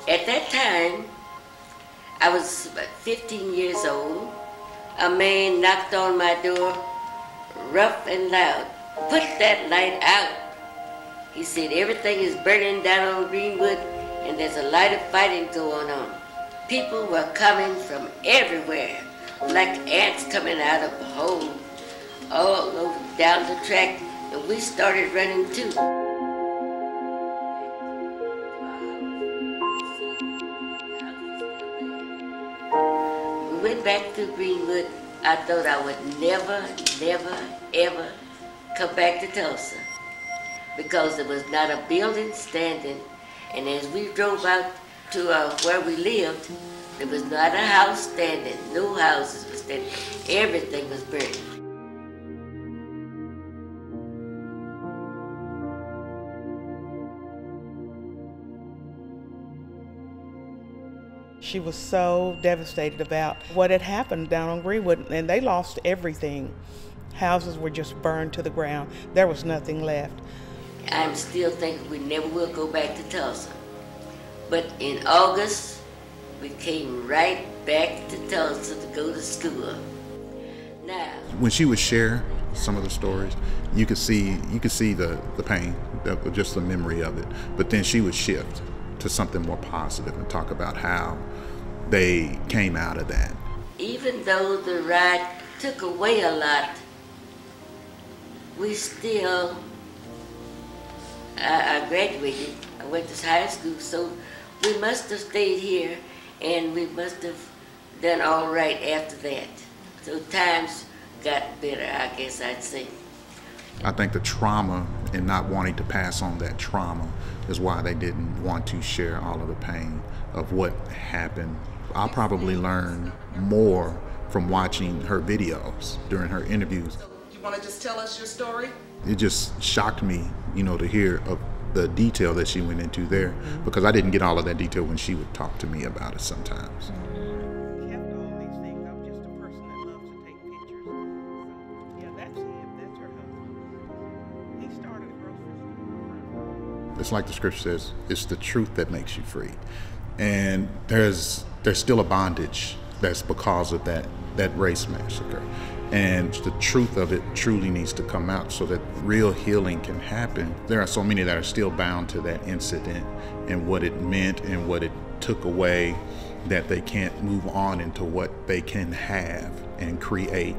At that time, I was about 15 years old. A man knocked on my door, rough and loud. "Put that light out." He said, "Everything is burning down on Greenwood and there's a lot of fighting going on." People were coming from everywhere, like ants coming out of a hole, all over down the track, and we started running too. We went back to Greenwood. I thought I would never, ever come back to Tulsa because there was not a building standing, and as we drove out to where we lived, there was not a house standing. No houses were standing. Everything was burning. She was so devastated about what had happened down on Greenwood, and they lost everything. Houses were just burned to the ground. There was nothing left. I'm still thinking we never will go back to Tulsa. But in August, we came right back to Tulsa to go to school. Now, when she would share some of the stories, you could see the pain, just the memory of it. But then she would shift to something more positive and talk about how they came out of that. Even though the riot took away a lot, we still, I graduated, I went to high school, so we must have stayed here and we must have done all right after that. So times got better, I guess I'd say. I think the trauma and not wanting to pass on that trauma is why they didn't want to share all of the pain of what happened. I'll probably learn more from watching her videos during her interviews. So you want to just tell us your story? It just shocked me, to hear of the detail that she went into there, because I didn't get all of that detail when she would talk to me about it sometimes. It's like the scripture says, it's the truth that makes you free. And there's still a bondage that's because of that race massacre. And the truth of it truly needs to come out so that real healing can happen. There are so many that are still bound to that incident and what it meant and what it took away, that they can't move on into what they can have and create